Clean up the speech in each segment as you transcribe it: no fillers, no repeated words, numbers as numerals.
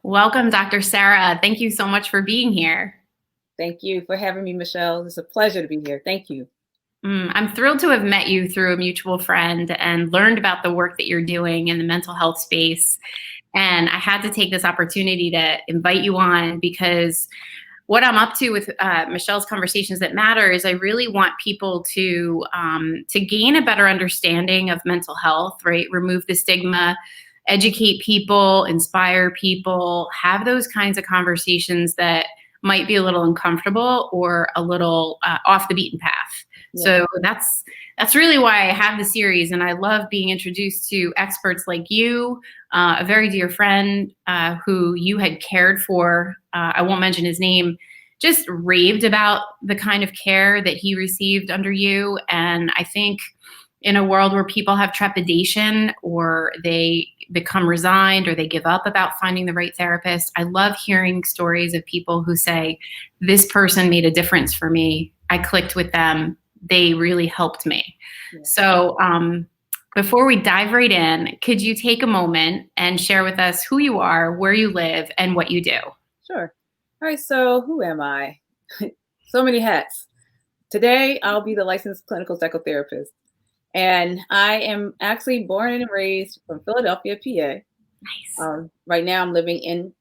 Welcome, Dr. Sarah. Thank you so much for being here. Thank you for having me, Michelle. It's a pleasure to be here. Thank you. I'm thrilled to have met you through a mutual friend and learned about the work that you're doing in the mental health space. And I had to take this opportunity to invite you on because what I'm up to with Michelle's Conversations That Matter is I really want people to gain a better understanding of mental health, right? Remove the stigma, educate people, inspire people, have those kinds of conversations that might be a little uncomfortable or a little off the beaten path. Yeah. So that's really why I have the series, and I love being introduced to experts like you, a very dear friend who you had cared for. I won't mention his name. Just raved about the kind of care that he received under you, and I think in a world where people have trepidation or they become resigned or they give up about finding the right therapist, I love hearing stories of people who say, this person made a difference for me. I clicked with them. They really helped me. Yeah. So before we dive right in, could you take a moment and share with us who you are, where you live, and what you do? Sure. All right. So who am I? So many hats. Today, I'll be the licensed clinical psychotherapist. And I am actually born and raised from Philadelphia, PA. Nice. Right now, I'm living in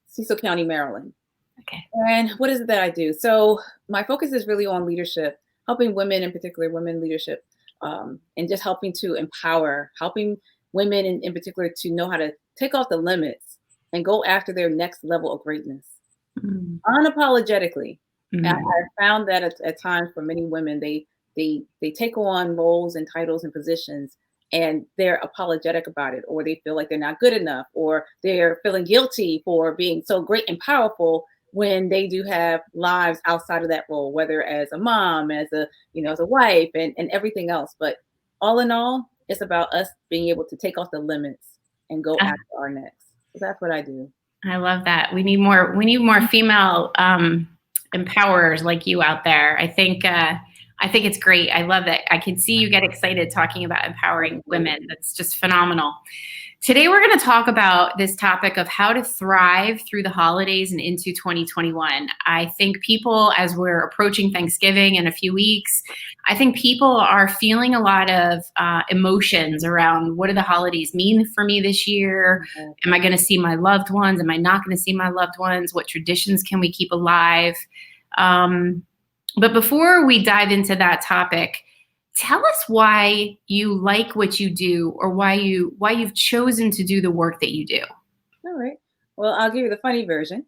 Cecil County, Maryland. Okay. And what is it that I do? So my focus is really on leadership, helping women, in particular, women leadership, and just helping to empower, helping women in particular to know how to take off the limits and go after their next level of greatness unapologetically. And I found that at times for many women, they take on roles and titles and positions and they're apologetic about it, or they feel like they're not good enough, or they're feeling guilty for being so great and powerful when they do have lives outside of that role, whether as a mom, as a as a wife, and everything else. But all in all, it's about us being able to take off the limits and go after our next. So that's what I do. I love that. We need more female empowerers like you out there. I think it's great. I love that. I can see you get excited talking about empowering women. That's just phenomenal. Today, we're going to talk about this topic of how to thrive through the holidays and into 2021. I think people, as we're approaching Thanksgiving in a few weeks, I think people are feeling a lot of emotions around what do the holidays mean for me this year? Am I going to see my loved ones? Am I not going to see my loved ones? What traditions can we keep alive? But before we dive into that topic, tell us why you like what you do, or why you've chosen to do the work that you do. All right. Well, I'll give you the funny version.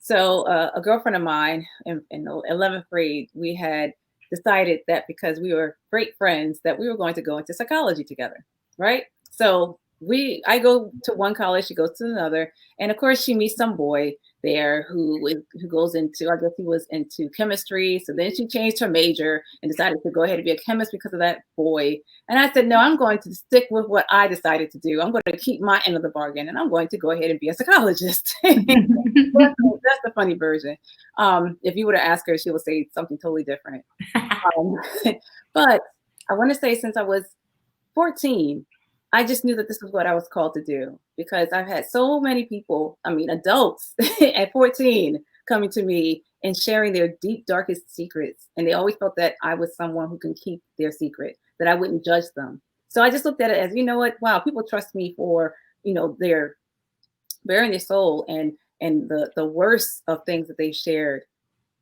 So a girlfriend of mine in the 11th grade, we had decided that because we were great friends that we were going to go into psychology together, right? So I go to one college, she goes to another, and of course she meets some boy there who goes into, I guess he was into chemistry. So then she changed her major and decided to go ahead and be a chemist because of that boy. And I said, no, I'm going to stick with what I decided to do. I'm going to keep my end of the bargain, and I'm going to go ahead and be a psychologist. That's the funny version. If you were to ask her, she would say something totally different. But I want to say, since I was 14, I just knew that this is what I was called to do, because I've had so many people, adults at 14, coming to me and sharing their deep, darkest secrets. And they always felt that I was someone who can keep their secret, that I wouldn't judge them. So I just looked at it as, you know what, wow, people trust me for, their bearing their soul and the worst of things that they shared.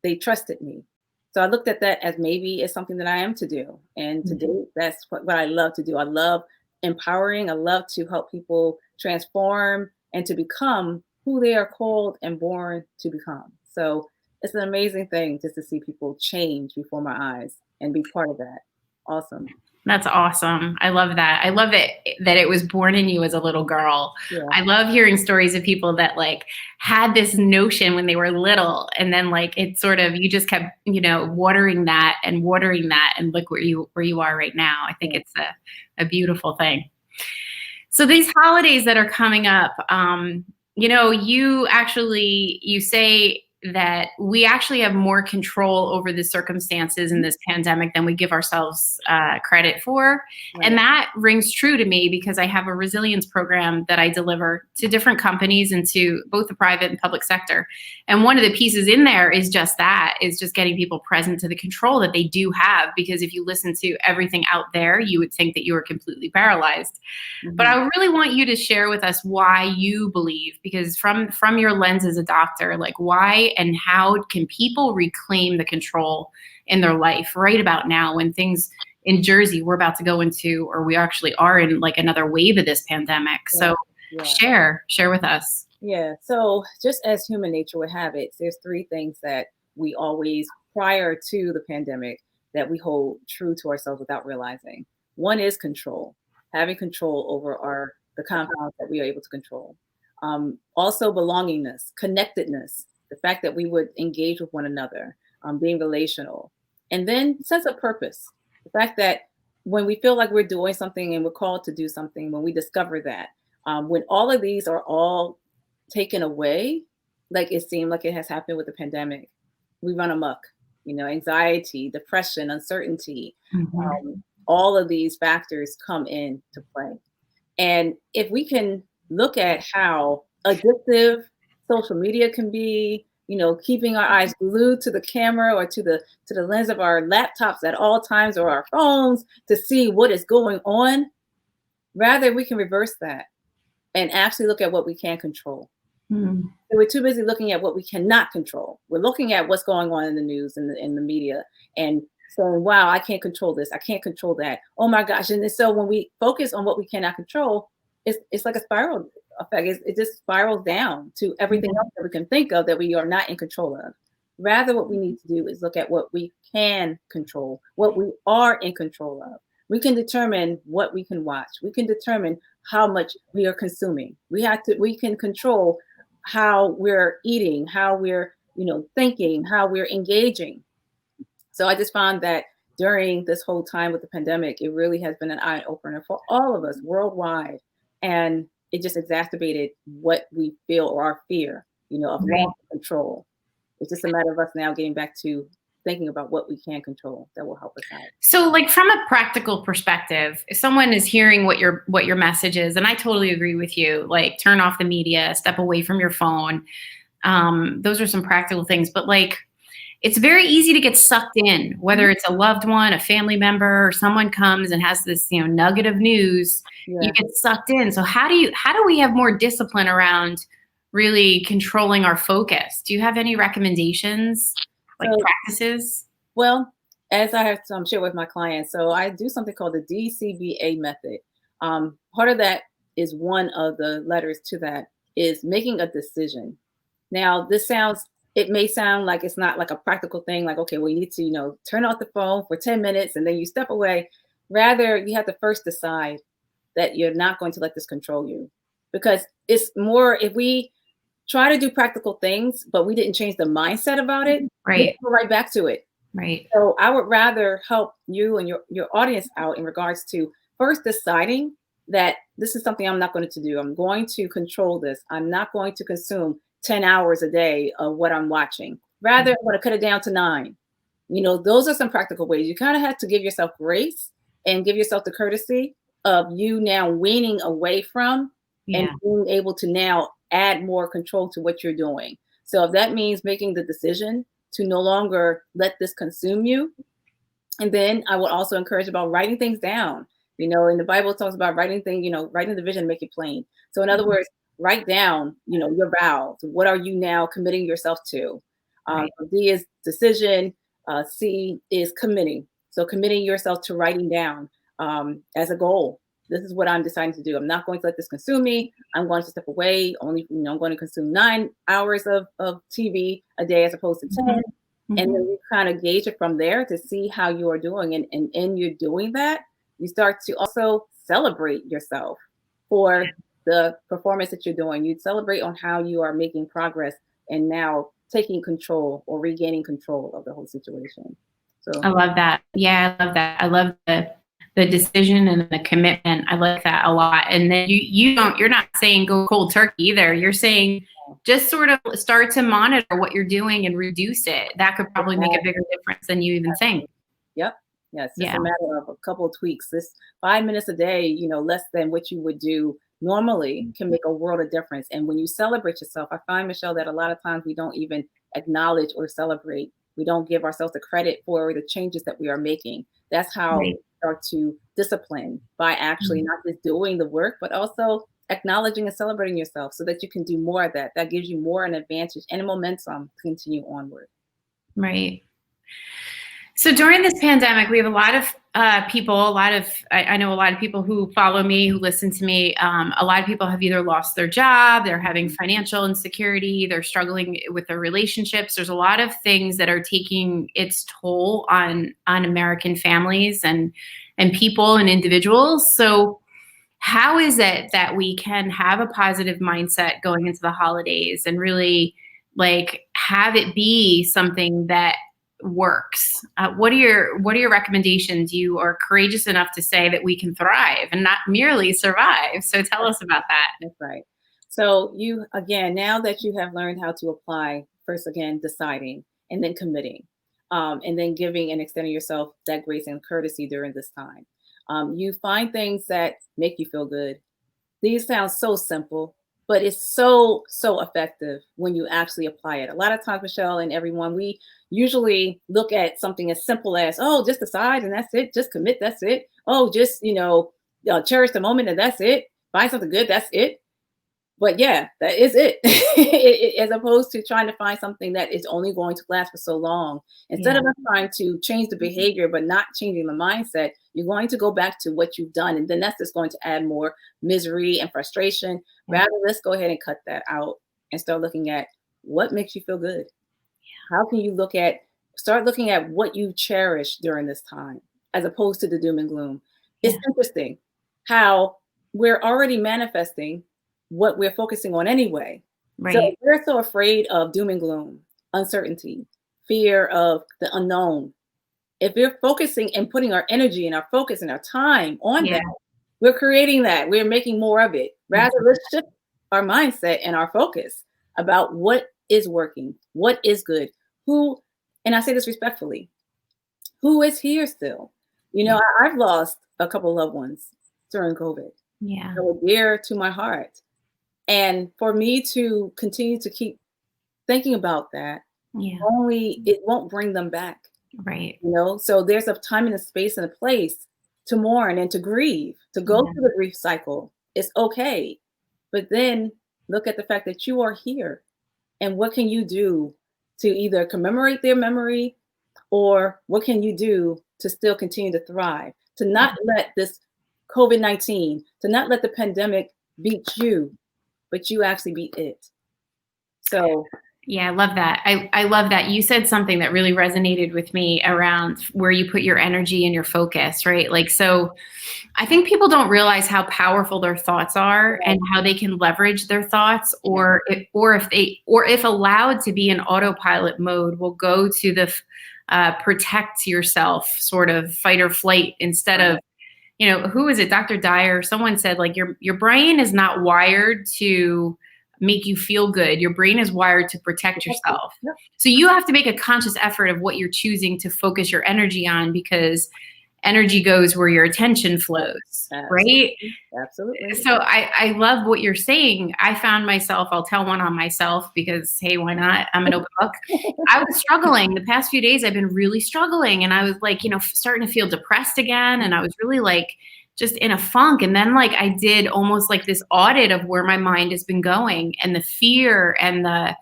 They trusted me. So I looked at that as maybe it's something that I am to do. And to do, that's what I love to do. I love empowering. I love to help people transform and to become who they are called and born to become. So it's an amazing thing just to see people change before my eyes and be part of that. Awesome. That's awesome. I love that. I love it that it was born in you as a little girl. Yeah. I love hearing stories of people that like had this notion when they were little, and then like it sort of, you just kept, watering that, and look where you are right now. I think it's a beautiful thing. So these holidays that are coming up, you say that we actually have more control over the circumstances in this pandemic than we give ourselves credit for. Right. And that rings true to me because I have a resilience program that I deliver to different companies and to both the private and public sector. And one of the pieces in there is just that, is just getting people present to the control that they do have. Because if you listen to everything out there, you would think that you were completely paralyzed. Mm-hmm. But I really want you to share with us why you believe, because from your lens as a doctor, like why and how can people reclaim the control in their life right about now when things in Jersey, we're about to go into, or we actually are in like another wave of this pandemic. So share with us. Yeah. So just as human nature would have it, there's three things that we always, prior to the pandemic, that we hold true to ourselves without realizing. One is control, having control over the compounds that we are able to control. Also belongingness, connectedness, the fact that we would engage with one another, being relational, and then sense of purpose. The fact that when we feel like we're doing something and we're called to do something, when we discover that, when all of these are all taken away, like it seemed like it has happened with the pandemic, we run amok. Anxiety, depression, uncertainty, all of these factors come into play. And if we can look at how addictive social media can be, keeping our eyes glued to the camera or to the lens of our laptops at all times or our phones to see what is going on, rather we can reverse that and actually look at what we can control. So we're too busy looking at what we cannot control. We're looking at what's going on in the news and in the media and saying, wow, I can't control this. I can't control that. Oh my gosh. And so when we focus on what we cannot control, it's like a spiral effect. It just spirals down to everything else that we can think of that we are not in control of. Rather, what we need to do is look at what we can control, what we are in control of. We can determine what we can watch. We can determine how much we are consuming. We can control how we're eating, how we're, thinking, how we're engaging. So I just found that during this whole time with the pandemic, it really has been an eye opener for all of us worldwide. And it just exacerbated what we feel or our fear, of loss of control. It's just a matter of us now getting back to thinking about what we can control that will help us out. So like from a practical perspective, if someone is hearing what your message is, and I totally agree with you, like turn off the media, step away from your phone. Those are some practical things, but like, it's very easy to get sucked in, whether it's a loved one, a family member, or someone comes and has this, nugget of news, you get sucked in. So how do we have more discipline around really controlling our focus? Do you have any recommendations? Practices? Well, as I have shared with my clients, so I do something called the DCBA method. Part of that is one of the letters to that is making a decision. Now, it may sound like it's not like a practical thing, like, okay, well, you need to, turn off the phone for 10 minutes and then you step away. Rather, you have to first decide that you're not going to let this control you. Because it's more, if we try to do practical things, but we didn't change the mindset about it, right, we'll go right back to it. Right. So I would rather help you and your audience out in regards to first deciding that this is something I'm not going to do. I'm going to control this. I'm not going to consume 10 hours a day of what I'm watching. Rather, I'm going to cut it down to 9. Those are some practical ways. You kind of have to give yourself grace and give yourself the courtesy of you now weaning away from and being able to now add more control to what you're doing. So if that means making the decision to no longer let this consume you, and then I would also encourage about writing things down. In the Bible it talks about writing things, writing the vision, make it plain. So in other words, write down, your vows. What are you now committing yourself to? D is decision. C is committing. So committing yourself to writing down as a goal. This is what I'm deciding to do. I'm not going to let this consume me. I'm going to step away. Only, I'm going to consume 9 hours of TV a day as opposed to 10. And then you kind of gauge it from there to see how you are doing. And in you doing that, you start to also celebrate yourself for the performance that you're doing. You celebrate on how you are making progress and now taking control or regaining control of the whole situation. So I love that. Yeah, I love that. I love the decision and the commitment. I like that a lot. And then you're not saying go cold turkey either. You're saying just sort of start to monitor what you're doing and reduce it. That could probably make a bigger difference than you even think. Yep. Yeah, it's just Yeah. a matter of a couple of tweaks. This 5 minutes a day, less than what you would do normally can make a world of difference. And when you celebrate yourself, I find, Michelle, that a lot of times we don't even acknowledge or celebrate. We don't give ourselves the credit for the changes that we are making. That's how Right. we start to discipline by actually not just doing the work, but also acknowledging and celebrating yourself so that you can do more of that. That gives you more an advantage and a momentum to continue onward. Right. So during this pandemic, we have a lot of people, I know a lot of people who follow me, who listen to me. A lot of people have either lost their job, they're having financial insecurity, they're struggling with their relationships. There's a lot of things that are taking its toll on American families and people and individuals. So how is it that we can have a positive mindset going into the holidays and really like have it be something that works? What are your recommendations? You are courageous enough to say that we can thrive and not merely survive. So tell us about that. That's right. So you, again, now that you have learned how to apply, first again, deciding and then committing, and then giving and extending yourself that grace and courtesy during this time. You find things that make you feel good. These sound so simple, but it's so, so effective when you actually apply it. A lot of times, Michelle and everyone, we usually look at something as simple as, oh, just decide and that's it. Just commit, that's it. Oh, just, cherish the moment and that's it. Find something good, that's it. But yeah, that is it. As opposed to trying to find something that is only going to last for so long. Instead of us trying to change the behavior, but not changing the mindset, you're going to go back to what you've done. And then that's just going to add more misery and frustration. Rather, let's go ahead and cut that out and start looking at what makes you feel good. How can you start looking at what you cherish during this time, as opposed to the doom and gloom. It's interesting how we're already manifesting what we're focusing on anyway. Right. So we're so afraid of doom and gloom, uncertainty, fear of the unknown. If we're focusing and putting our energy and our focus and our time on that, we're creating that. We're making more of it. Rather, let's shift our mindset and our focus about what is working, what is good, and I say this respectfully, who is here still? I've lost a couple of loved ones during COVID. Yeah. That were dear to my heart. And for me to continue to keep thinking about that, it won't bring them back. Right. So there's a time and a space and a place to mourn and to grieve, to go through the grief cycle. It's okay. But then look at the fact that you are here. And what can you do to either commemorate their memory, or what can you do to still continue to thrive? To not let this COVID-19, to not let the pandemic beat you, but you actually beat it. So yeah, I love that. I love that. You said something that really resonated with me around where you put your energy and your focus, right? Like, so I think people don't realize how powerful their thoughts are and how they can leverage their thoughts, or if allowed to be in autopilot mode, will go to the protect yourself sort of fight or flight instead of, who is it? Dr. Dyer, someone said like your brain is not wired to make you feel good. Your brain is wired to protect yourself. Yep. So you have to make a conscious effort of what you're choosing to focus your energy on, because energy goes where your attention flows, right? Absolutely. So I love what you're saying. I found myself, I'll tell one on myself because, hey, why not? I'm an open book. I was struggling the past few days. I've been really struggling. And I was like, starting to feel depressed again. And I was really like, just in a funk. And then like I did almost like this audit of where my mind has been going and the fear and the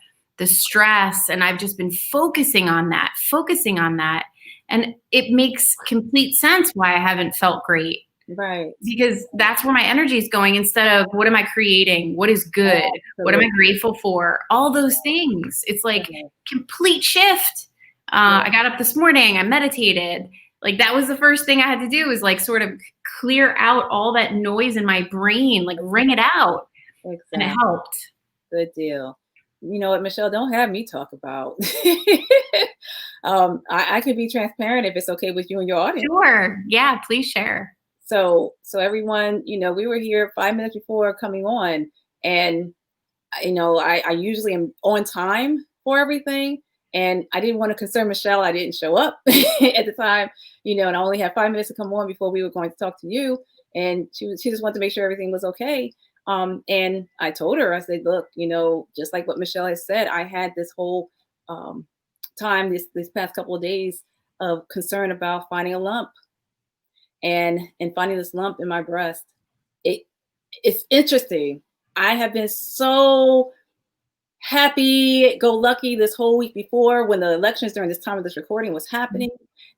stress. And I've just been focusing on that. And it makes complete sense why I haven't felt great. Right. Because that's where my energy is going, instead of what am I creating? What is good? Absolutely. What am I grateful for? All those things. It's like complete shift. I got up this morning, I meditated. Like that was the first thing I had to do, is like sort of clear out all that noise in my brain, like wring it out. Exactly. And it helped. Good deal. You know what, Michelle, don't have me talk about. I can be transparent if it's okay with you and your audience. Sure. Yeah, please share. So everyone, we were here 5 minutes before coming on, and I usually am on time for everything. And I didn't want to concern Michelle. I didn't show up at the time, and I only had 5 minutes to come on before we were going to talk to you. And she just wanted to make sure everything was okay. And I told her, I said, look, just like what Michelle has said, I had this whole um, time, this past couple of days of concern about finding a lump and finding this lump in my breast. It it's interesting. I have been so happy go lucky this whole week before when the elections during this time of this recording was happening,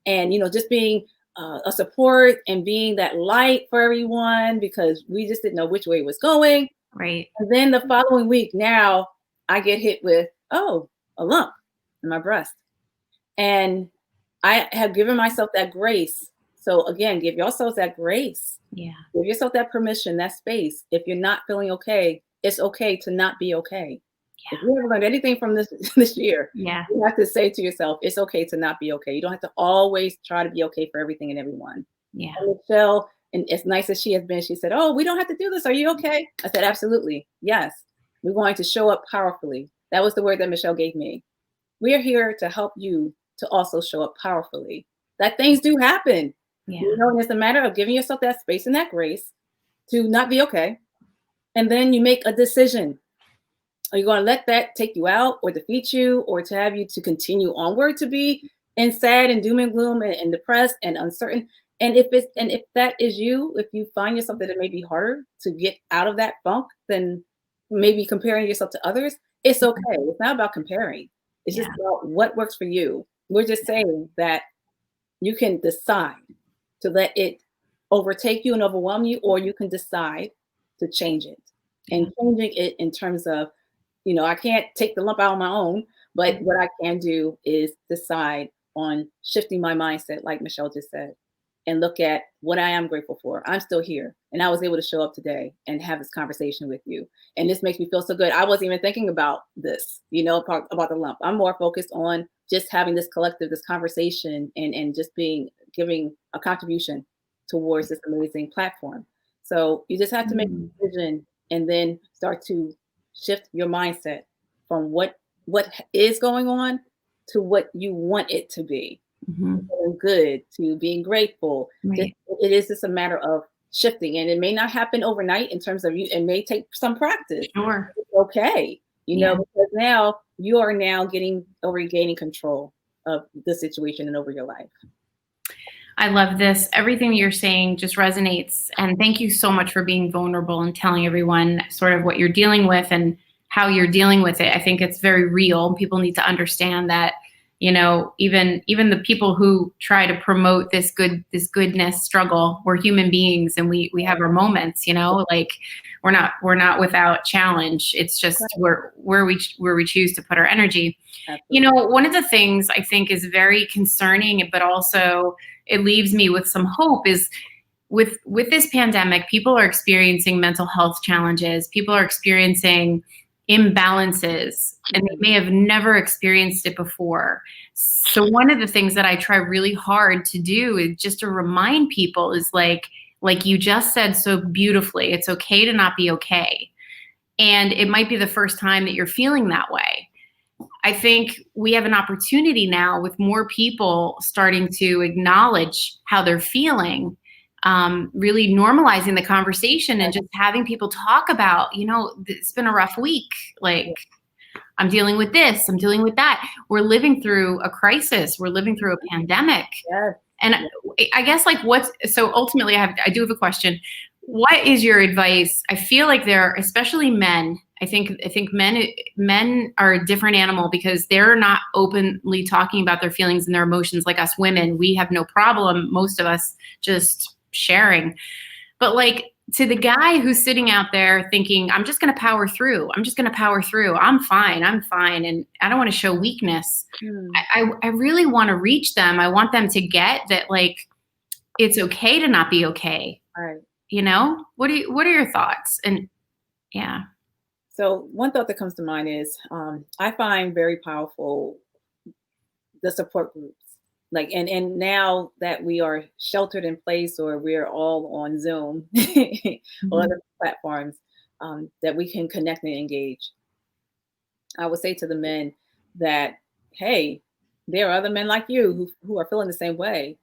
and just being a support and being that light for everyone because we just didn't know which way it was going. Right. And then the following week, now I get hit with a lump in my breast, and I have given myself that grace. So again, give yourselves that grace. Yeah. Give yourself that permission, that space. If you're not feeling okay, it's okay to not be okay. Yeah. If you ever learned anything from this year, Yeah. you have to say to yourself, it's okay to not be okay. You don't have to always try to be okay for everything and everyone. Yeah. And Michelle, and as nice as she has been, she said, oh, we don't have to do this. Are you okay? I said, absolutely. Yes. We're going to show up powerfully. That was the word that Michelle gave me. We are here to help you to also show up powerfully. That things do happen. Yeah. And it's a matter of giving yourself that space and that grace to not be okay. And then you make a decision. Are you going to let that take you out or defeat you, or to have you to continue onward to be and sad and doom and gloom and depressed and uncertain? And if that is you, if you find yourself that it may be harder to get out of that funk than maybe comparing yourself to others, it's okay. It's not about comparing. It's just about what works for you. We're just saying that you can decide to let it overtake you and overwhelm you, or you can decide to change it. And changing it in terms of, I can't take the lump out on my own, but what I can do is decide on shifting my mindset, like Michelle just said, and look at what I am grateful for. I'm still here, and I was able to show up today and have this conversation with you. And this makes me feel so good. I wasn't even thinking about this, about the lump. I'm more focused on just having this conversation and just giving a contribution towards this amazing platform. So you just have to make a decision and then start to shift your mindset from what is going on to what you want it to be. Feeling good, to being grateful. Right. It is just a matter of shifting, and it may not happen overnight in terms of you. It may take some practice. Sure. It's okay, because now you are regaining control of the situation and over your life. I love this. Everything you're saying just resonates. And thank you so much for being vulnerable and telling everyone sort of what you're dealing with and how you're dealing with it. I think it's very real. People need to understand that, even the people who try to promote this goodness struggle, we're human beings and we have our moments, like we're not without challenge. It's just where we choose to put our energy. Absolutely. One of the things I think is very concerning, but also it leaves me with some hope is with this pandemic, people are experiencing mental health challenges. People are experiencing imbalances, and they may have never experienced it before. So one of the things that I try really hard to do is just to remind people is like you just said so beautifully, it's okay to not be okay. And it might be the first time that you're feeling that way. I think we have an opportunity now with more people starting to acknowledge how they're feeling, really normalizing the conversation and just having people talk about, it's been a rough week. Like, I'm dealing with this, I'm dealing with that. We're living through a crisis. We're living through a pandemic. Yes. And I guess so ultimately I do have a question. What is your advice? I feel like especially men, I think men are a different animal because they're not openly talking about their feelings and their emotions like us women. We have no problem, most of us, just sharing. But to the guy who's sitting out there thinking, I'm just going to power through. I'm fine. And I don't want to show weakness. I really want to reach them. I want them to get that, it's okay to not be okay. Right. What are your thoughts? And yeah. So one thought that comes to mind is, I find very powerful the support groups. And now that we are sheltered in place, or we're all on Zoom or other platforms, that we can connect and engage. I would say to the men that, hey, there are other men like you who are feeling the same way.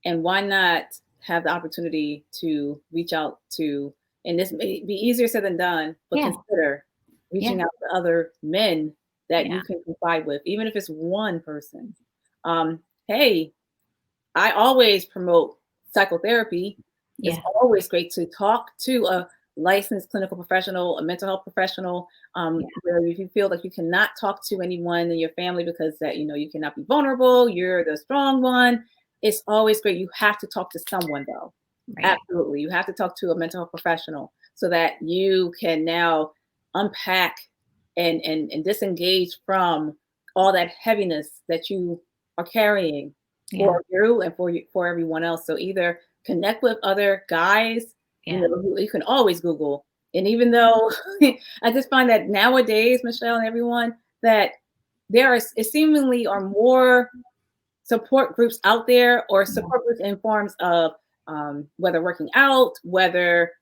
And why not have the opportunity to reach out to, and this may be easier said than done, but Yeah. consider Yeah. reaching out to other men that Yeah. you can confide with, even if it's one person. Hey, I always promote psychotherapy. It's Yeah. always great to talk to a licensed clinical professional, a mental health professional, Yeah. where if you feel like you cannot talk to anyone in your family because that you cannot be vulnerable, you're the strong one. It's always great. You have to talk to someone though. Right. Absolutely, you have to talk to a mental health professional so that you can now unpack and disengage from all that heaviness that you are carrying Yeah. for you and for everyone else. So either connect with other guys, Yeah. who you can always Google. And even though I just find that nowadays, Michelle and everyone, that there is it seemingly are more support groups out there, or Yeah. support groups in forms of whether working out, whether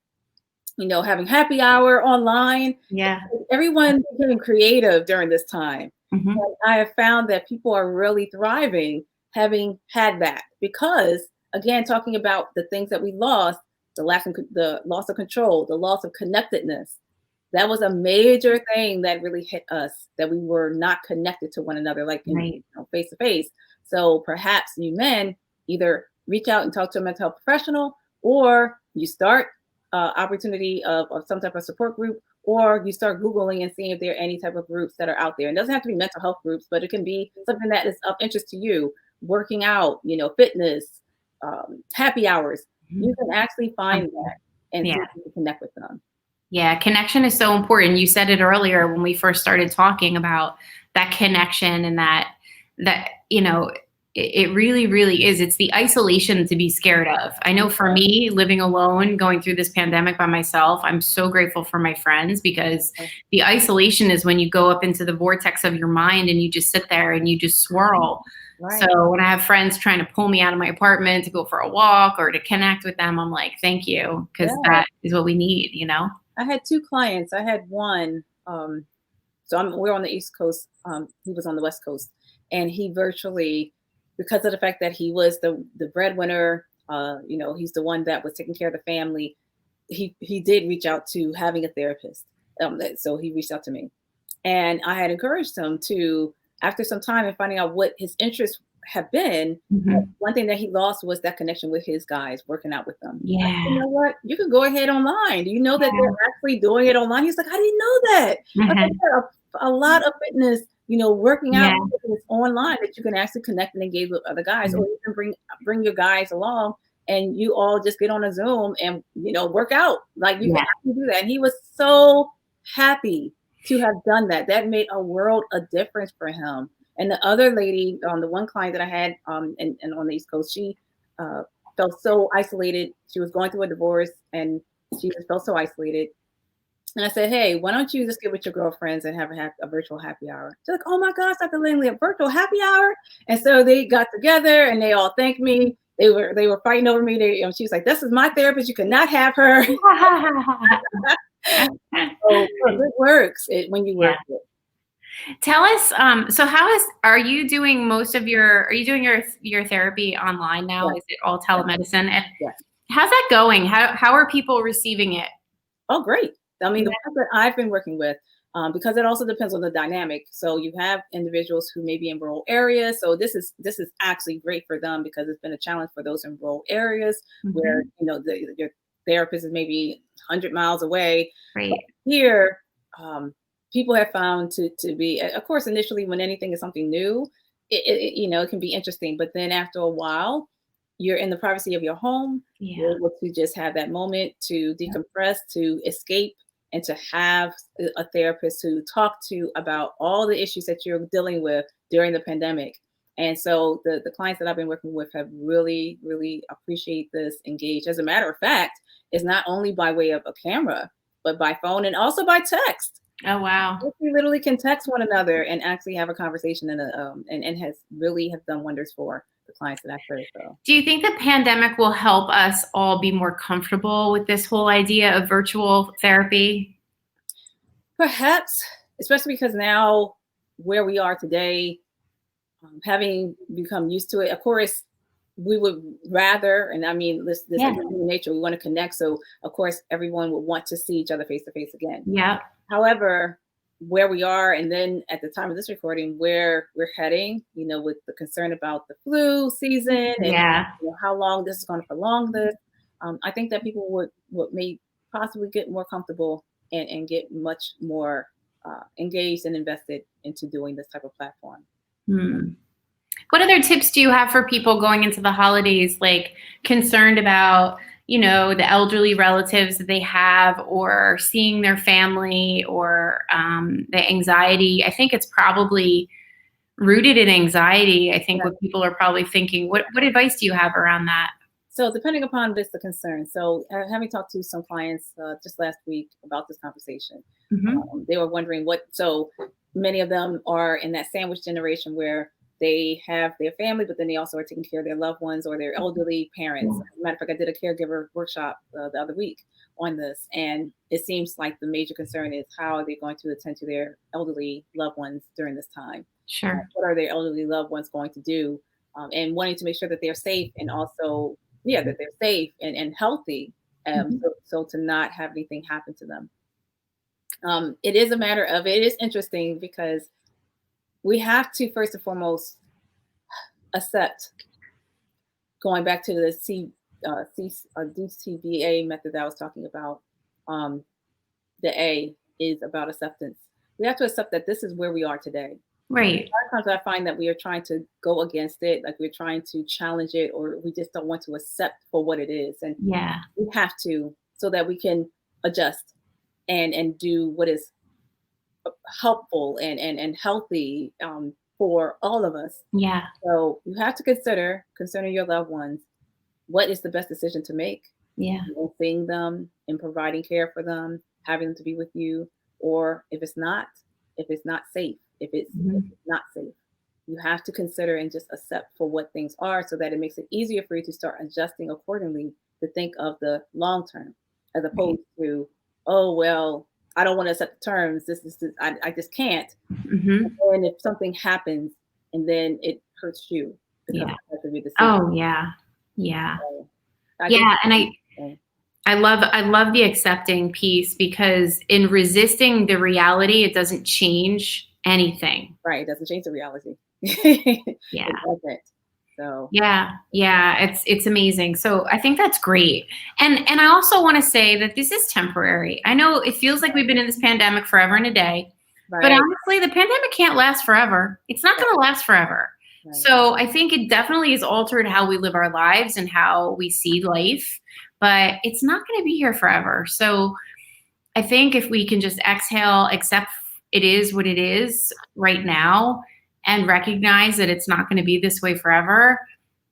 having happy hour online. Yeah. Everyone's getting creative during this time. Mhm. And I have found that people are really thriving having had that because, again, talking about the things that we lost, the loss of control, the loss of connectedness. That was a major thing that really hit us, that we were not connected to one another, like in Right. face to face. So perhaps you men either reach out and talk to a mental health professional, or you start opportunity of some type of support group, or you start Googling and seeing if there are any type of groups that are out there. It doesn't have to be mental health groups, but it can be something that is of interest to you, working out, fitness, happy hours. You Mhm. can actually find that and see Yeah. if you can connect with them. Yeah, connection is so important. You said it earlier when we first started talking about that connection, and that it really, really is. It's the isolation to be scared of. I know for me, living alone, going through this pandemic by myself, I'm so grateful for my friends, because the isolation is when you go up into the vortex of your mind and you just sit there and you just swirl. Right. So when I have friends trying to pull me out of my apartment to go for a walk or to connect with them, I'm like, thank you, because Yeah. that is what we need. I had two clients. I had one. We're on the East Coast. He was on the West Coast, and he virtually, because of the fact that he was the breadwinner, he's the one that was taking care of the family. He did reach out to having a therapist. So he reached out to me, and I had encouraged him to, after some time and finding out what his interests have been. Mhm. One thing that he lost was that connection with his guys, working out with them. I said, Yeah. you know what? You can go ahead online. Do you know that they're actually doing it online? He's like, I didn't know that. I Mhm. think there are a lot of fitness, working out Yeah. is online, that you can actually connect and engage with other guys, or Mhm. you can bring your guys along and you all just get on a Zoom and work out. Like, you can Yeah. actually do that. And he was so happy to have done that. That made a world of difference for him. And the other lady, the one client that I had, and on the East Coast, she uh, felt so isolated. She was going through a divorce, and she just felt so isolated. And I said, hey, why don't you just get with your girlfriends and have a virtual happy hour? She's like, oh my gosh, Dr. Langley, a virtual happy hour? And so they got together and they all thanked me. They were fighting over me. She was like, this is my therapist. You cannot have her. So it works when you Yeah. work it. Tell us, so are you doing your therapy online now? Yes, Is it all telemedicine? And yes. how's that going? How are people receiving it? Oh, great. I mean, Yeah. the ones that I've been working with, because it also depends on the dynamic. So you have individuals who may be in rural areas. So this is actually great for them, because it's been a challenge for those in rural areas where Mhm. your therapist is maybe 100 miles away. But Great. here, people have found to be, of course, initially when anything is something new, it can be interesting. But then after a while, you're in the privacy of your home. Yeah. You're able to just have that moment to decompress, to escape, and to have a therapist to talk to about all the issues that you're dealing with during the pandemic. And so the clients that I've been working with have really, really appreciate this, engage. As a matter of fact, it's not only by way of a camera, but by phone and also by text. Oh, wow. We literally can text one another and actually have a conversation, and has really have done wonders for the clients that I've served. So Do you think the pandemic will help us all be more comfortable with this whole idea of virtual therapy? perhaps especially because now where we are today, having become used to it, of course, we would rather, and I mean, this Yeah. is human nature, we want to connect. So, of course, everyone would want to see each other face to face again. Yeah. However, where we are, and then at the time of this recording, where we're heading, with the concern about the flu season and Yeah. how long this is going to prolong this, I think that people would may possibly get more comfortable and get much more engaged and invested into doing this type of platform. Hmm. What other tips do you have for people going into the holidays, like concerned about, the elderly relatives that they have, or seeing their family, or the anxiety? I think it's probably rooted in anxiety. I think Right. what people are probably thinking. What advice do you have around that? So depending upon this, the concern. So having talked to some clients just last week about this conversation, Hmm. they were wondering what. So many of them are in that sandwich generation where they have their family, but then they also are taking care of their loved ones or their elderly parents. As a matter of fact, I did a caregiver workshop the other week on this, and it seems like the major concern is how are they going to attend to their elderly loved ones during this time? Sure. What are their elderly loved ones going to do? And wanting to make sure that they're safe, and also, yeah, that they're safe and healthy, Mhm. so to not have anything happen to them. It is a matter of, it is interesting because we have to first and foremost accept, going back to the DCBA method that I was talking about. Um, the A is about acceptance. We have to accept that this is where we are today. Right. A lot of times I find that we are trying to go against it, like we're trying to challenge it, or we just don't want to accept for what it is. And Yeah. we have to, so that we can adjust and do what is helpful and healthy, for all of us. Yeah. So you have to consider concerning your loved ones, what is the best decision to make Yeah. in seeing them and providing care for them, having them to be with you, or if it's not safe, if Mhm. it's not safe, you have to consider and just accept for what things are, so that it makes it easier for you to start adjusting accordingly, to think of the long term, as Right. opposed to, oh well, I don't want to accept the terms. I just can't. Mhm. And if something happens and then it hurts you because Yeah. of your decision. Oh, yeah. Yeah. So I think Yeah, and I love the accepting piece, because in resisting the reality, it doesn't change anything. right, it doesn't change the reality. Yeah. It doesn't. So Yeah, yeah, it's amazing. So I think that's great. And I also want to say that this is temporary. I know it feels like we've been in this pandemic forever and a day, but right, honestly, the pandemic can't last forever. It's not going to last forever. right, So I think it definitely has altered how we live our lives and how we see life, but it's not going to be here forever. So I think if we can just exhale, accept it is what it is right now, and recognize that it's not going to be this way forever,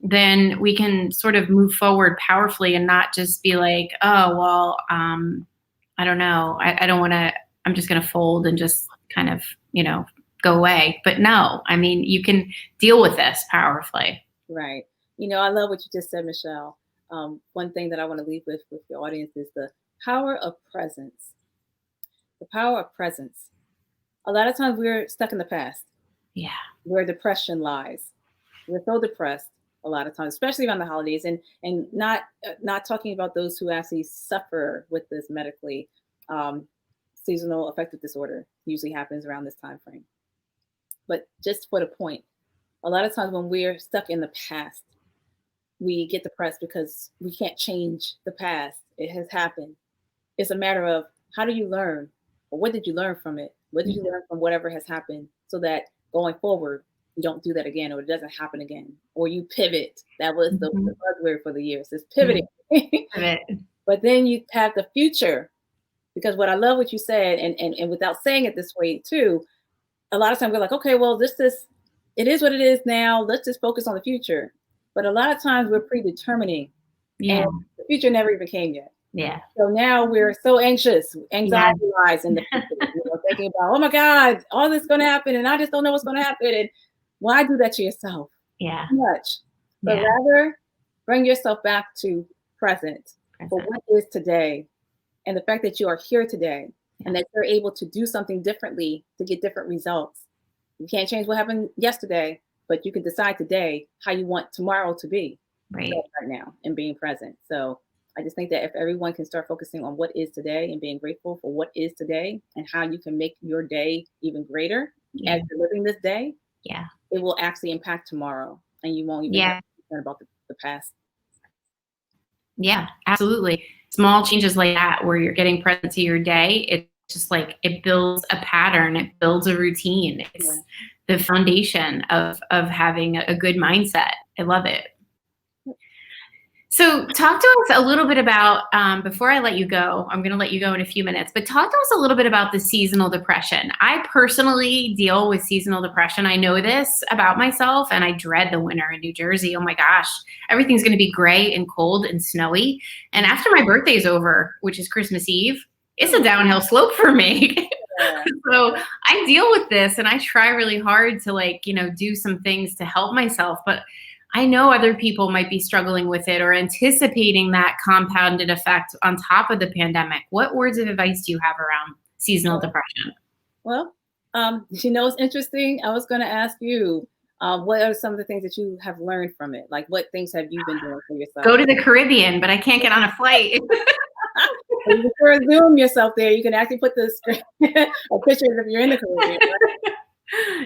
then we can sort of move forward powerfully and not just be like, oh, well, I don't know. I don't want to, I'm just going to fold and just kind of, go away. But no, I mean, you can deal with this powerfully. right. I love what you just said, Michelle. One thing that I want to leave with your audience is the power of presence. The power of presence. A lot of times we're stuck in the past, Yeah. where depression lies. We're so depressed a lot of times, especially around the holidays, and not talking about those who actually suffer with this medically. Um, Seasonal affective disorder usually happens around this time frame. But just for the point, a lot of times when we're stuck in the past, we get depressed because we can't change the past. It has happened. It's a matter of, how do you learn? Or what did you learn from it? What did you learn from whatever has happened, so that going forward, you don't do that again, or it doesn't happen again, or you pivot. That was the Mhm. buzzword for the years, is Yeah. pivoting. Of it. But then you have the future, because what I love what you said, and without saying it this way too, a lot of times we're like, okay, well, it is what it is now. Let's just focus on the future. But a lot of times we're predetermining, and Yeah. the future never even came yet. Yeah. So now we're so anxious, Yeah. anxiety lies in the future, thinking about, oh my God, all this is going to happen, and I just don't know what's going to happen. And why do that to yourself? Yeah. Too much. But Yeah. rather, bring yourself back to present, for Present. what is today, and the fact that you are here today. and that you're able to do something differently to get different results. You can't change what happened yesterday, but you can decide today how you want tomorrow to be Right. right now and being present. So I just think that if everyone can start focusing on what is today and being grateful for what is today and how you can make your day even greater Yeah. as you're living this day, Yeah. it will actually impact tomorrow and you won't even have Yeah. to concern about the past. Yeah, absolutely. Small changes like that where you're getting present to your day, it's just like it builds a pattern, it builds a routine. Yeah. It's the foundation of having a good mindset. I love it. So, talk to us a little bit about, before I let you go, I'm going to let you go in a few minutes, but talk to us a little bit about the seasonal depression. I personally deal with seasonal depression. I know this about myself, and I dread the winter in New Jersey. Oh my gosh, everything's going to be gray and cold and snowy. And after my birthday's over, which is Christmas Eve, it's a downhill slope for me. Yeah. So I deal with this and I try really hard to, like, do some things to help myself, but I know other people might be struggling with it or anticipating that compounded effect on top of the pandemic. What words of advice do you have around seasonal depression? Well, it's interesting. I was going to ask you, what are some of the things that you have learned from it? Like, what things have you been doing for Go yourself? to the Caribbean, but I can't get on a flight. You can sort of zoom yourself there. You can actually put the screen or pictures if you're in the Caribbean. Right?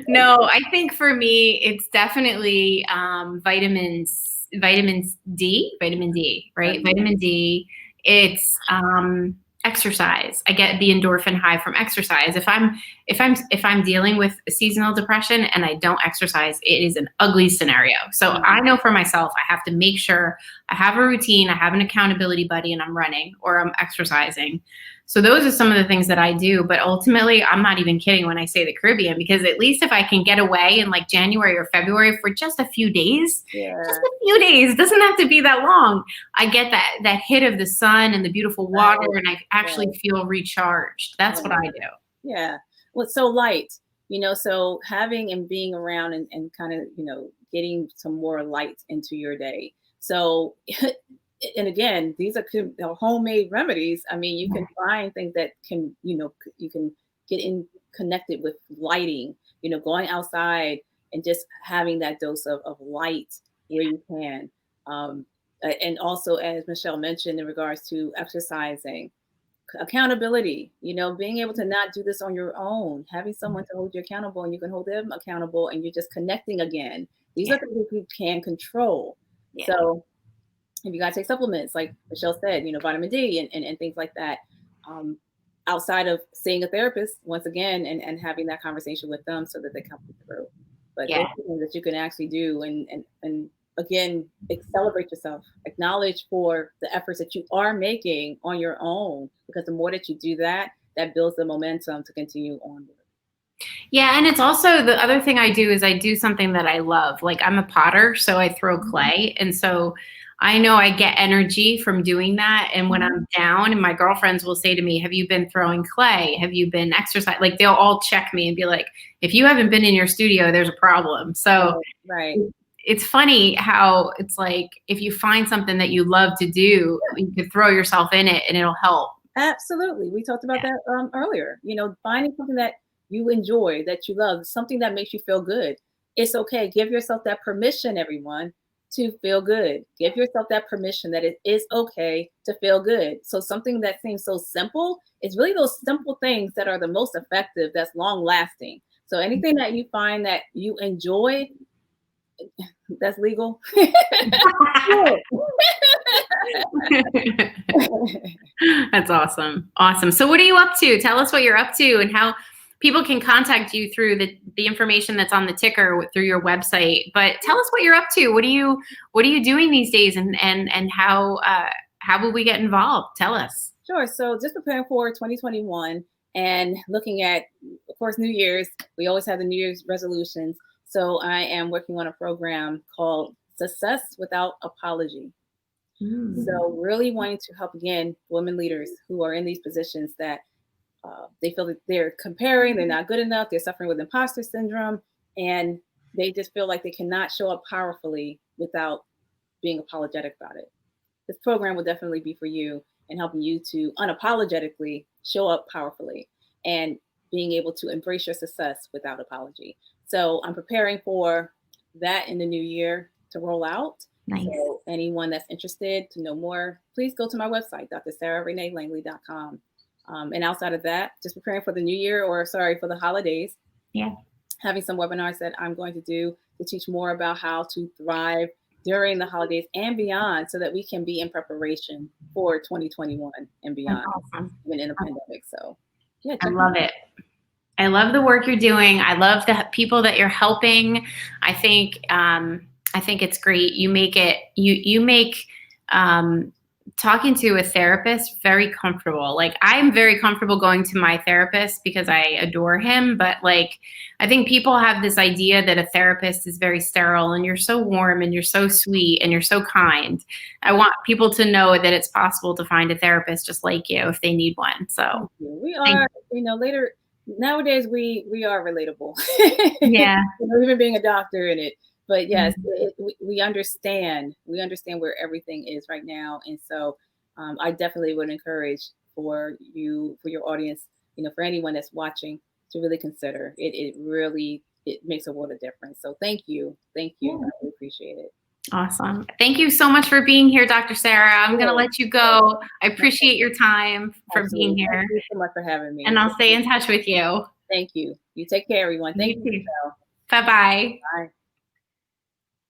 No, I think for me, it's definitely vitamin D, right? Vitamin D. It's exercise. I get the endorphin high from exercise. If I'm dealing with seasonal depression and I don't exercise, it is an ugly scenario. So I know for myself, I have to make sure I have a routine, I have an accountability buddy, and I'm running or I'm exercising. So those are some of the things that I do. But ultimately, I'm not even kidding when I say the Caribbean, because at least if I can get away in like January or February for just a few days, Yeah. just a few days, doesn't have to be that long. I get that hit of the sun and the beautiful water, and I actually Right. feel recharged. That's what I do. Yeah. Well, it's so light, so having and being around and kind of, getting some more light into your day. So, and again, these are homemade remedies. I mean, you can find things that can, you can get in connected with lighting, going outside and just having that dose of light where you can. And also, as Michelle mentioned, in regards to exercising, accountability, being able to not do this on your own, having someone to hold you accountable and you can hold them accountable and you're just connecting again. These Yeah. are things that you can control. Yeah. So if you got to take supplements, like Michelle said, vitamin D and things like that, um, outside of seeing a therapist, once again, and having that conversation with them so that they come through. But those Yeah. are things that you can actually do and again, celebrate yourself, acknowledge for the efforts that you are making on your own, because the more that you do that, that builds the momentum to continue onward. Yeah, and it's also the other thing I do is I do something that I love. Like, I'm a potter, so I throw clay. And so I know I get energy from doing that. And when I'm down, and my girlfriends will say to me, "Have you been throwing clay? Have you been exercising?" Like, they'll all check me and be like, "If you haven't been in your studio, there's a problem." So Right. it's funny how it's like if you find something that you love to do, you can throw yourself in it and it'll help. Absolutely. We talked about that earlier. Finding something that you enjoy, that you love, something that makes you feel good. It's okay. Give yourself that permission, everyone, to feel good. Give yourself that permission that it is okay to feel good. So something that seems so simple is really those simple things that are the most effective, that's long lasting. So anything that you find that you enjoy, that's legal. That's awesome. Awesome. So what are you up to? Tell us what you're up to and how people can contact you through the information that's on the ticker through your website. But tell us what you're up to. What are you doing these days, and how will we get involved? Tell us. Sure. So just preparing for 2021 and looking at, of course, New Year's. We always have the New Year's resolutions. So I am working on a program called Success Without Apology. So really wanting to help, again, women leaders who are in these positions that they feel that they're comparing, they're not good enough, they're suffering with imposter syndrome, and they just feel like they cannot show up powerfully without being apologetic about it. This program will definitely be for you and helping you to unapologetically show up powerfully, and being able to embrace your success without apology. So I'm preparing for that in the new year to roll out. Nice. So anyone that's interested to know more, please go to my website, drsarahreneelangley.com. And outside of that, just preparing for the new year, or sorry, for the holidays, Yeah. having some webinars that I'm going to do to teach more about how to thrive during the holidays and beyond, so that we can be in preparation for 2021 and That's beyond, awesome. even in a pandemic. So yeah, I check love it. I love the work you're doing. I love the people that you're helping. I think it's great. You make it. You make talking to a therapist very comfortable. Like, I'm very comfortable going to my therapist because I adore him. But like, I think people have this idea that a therapist is very sterile, and you're so warm and you're so sweet and you're so kind. I want people to know that it's possible to find a therapist just like you if they need one. So We thank are, later nowadays we are relatable. yeah. Even being a doctor in it. But yes, Mhm. we understand. We understand where everything is right now, and so I definitely would encourage for you, for your audience, for anyone that's watching, to really consider it. It really, it makes a world of difference. So thank you, thank you. Yeah. I really appreciate it. Awesome. Thank you so much for being here, Dr. Sarah. I'm going to Yes, let you yes, go. I appreciate your time for being absolutely. Thank here, you so much for having and me. I'll stay in touch with you. Thank you. You take care, everyone. Thank You you. too. Michelle. Bye-bye. Bye.